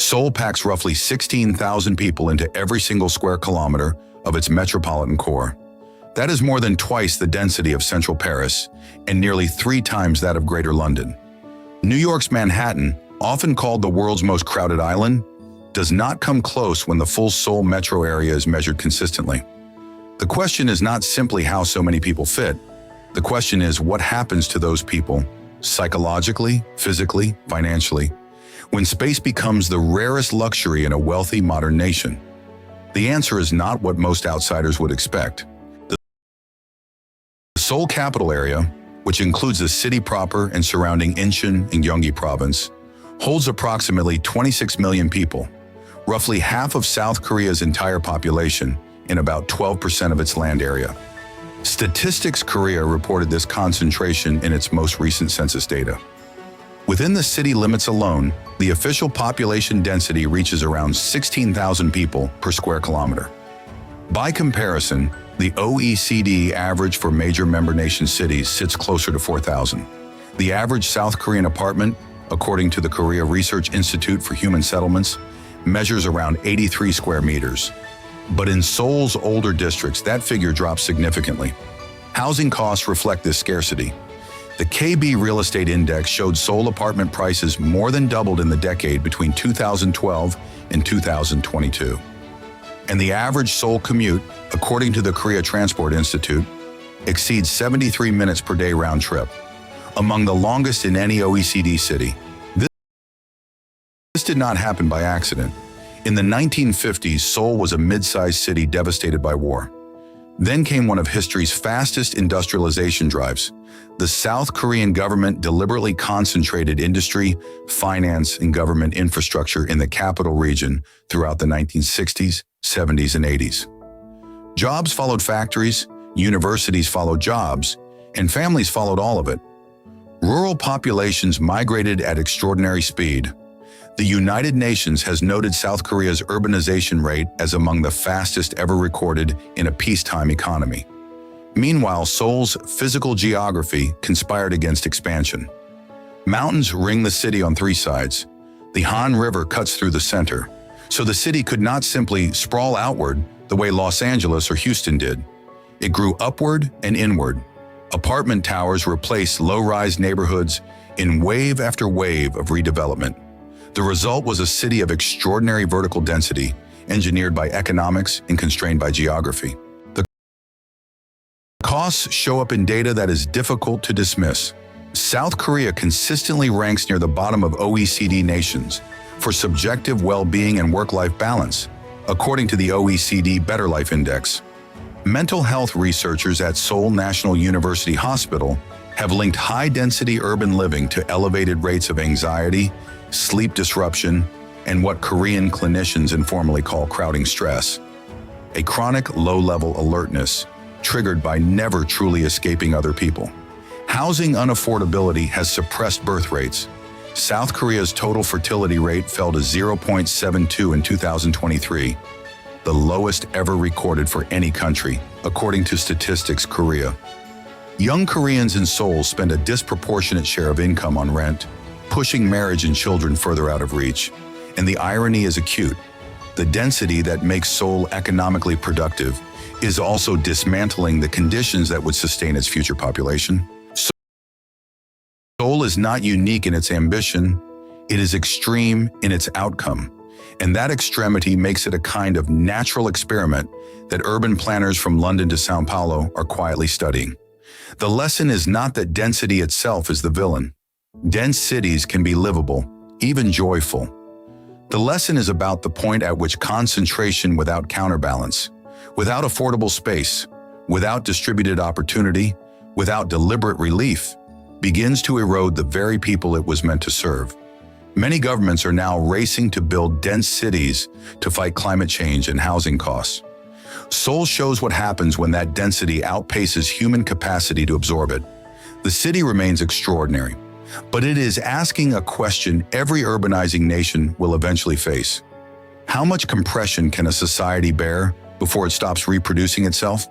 Seoul packs roughly 16,000 people into every single square kilometer of its metropolitan core. That is more than twice the density of central Paris and nearly 3 times that of Greater London. New York's Manhattan, often called the world's most crowded island, does not come close when the full Seoul metro area is measured consistently. The question is not simply how so many people fit. The question is what happens to those people, psychologically, physically, financially, when space becomes the rarest luxury in a wealthy modern nation. The answer is not what most outsiders would expect. The Seoul capital area, which includes the city proper and surrounding Incheon and Gyeonggi province, holds approximately 26 million people, roughly half of South Korea's entire population, in about 12% of its land area. Statistics Korea reported this concentration in its most recent census data. Within the city limits alone, the official population density reaches around 16,000 people per square kilometer. By comparison, the OECD average for major member nation cities sits closer to 4,000. The average South Korean apartment, according to the Korea Research Institute for Human Settlements, measures around 83 square meters. But in Seoul's older districts, that figure drops significantly. Housing costs reflect this scarcity. The KB Real Estate Index showed Seoul apartment prices more than doubled in the decade between 2012 and 2022. And the average Seoul commute, according to the Korea Transport Institute, exceeds 73 minutes per day round trip, among the longest in any OECD city. This did not happen by accident. In the 1950s, Seoul was a mid-sized city devastated by war. Then came one of history's fastest industrialization drives. The South Korean government deliberately concentrated industry, finance, and government infrastructure in the capital region throughout the 1960s, 70s, and 80s. Jobs followed factories, universities followed jobs, and families followed all of it. Rural populations migrated at extraordinary speed. The United Nations has noted South Korea's urbanization rate as among the fastest ever recorded in a peacetime economy. Meanwhile, Seoul's physical geography conspired against expansion. Mountains ring the city on 3 sides. The Han River cuts through the center, so the city could not simply sprawl outward the way Los Angeles or Houston did. It grew upward and inward. Apartment towers replaced low-rise neighborhoods in wave after wave of redevelopment. The result was a city of extraordinary vertical density, engineered by economics and constrained by geography. The costs show up in data that is difficult to dismiss. South Korea consistently ranks near the bottom of OECD nations for subjective well-being and work-life balance, according to the OECD Better Life Index. Mental health researchers at Seoul National University Hospital have linked high-density urban living to elevated rates of anxiety, sleep disruption, and what Korean clinicians informally call crowding stress, a chronic low-level alertness triggered by never truly escaping other people. Housing unaffordability has suppressed birth rates. South Korea's total fertility rate fell to 0.72 in 2023, the lowest ever recorded for any country, according to Statistics Korea. Young Koreans in Seoul spend a disproportionate share of income on rent, pushing marriage and children further out of reach. And the irony is acute. The density that makes Seoul economically productive is also dismantling the conditions that would sustain its future population. Seoul is not unique in its ambition, it is extreme in its outcome. And that extremity makes it a kind of natural experiment that urban planners from London to Sao Paulo are quietly studying. The lesson is not that density itself is the villain. Dense cities can be livable, even joyful. The lesson is about the point at which concentration without counterbalance, without affordable space, without distributed opportunity, without deliberate relief, begins to erode the very people it was meant to serve. Many governments are now racing to build dense cities to fight climate change and housing costs. Seoul shows what happens when that density outpaces human capacity to absorb it. The city remains extraordinary, but it is asking a question every urbanizing nation will eventually face. How much compression can a society bear before it stops reproducing itself?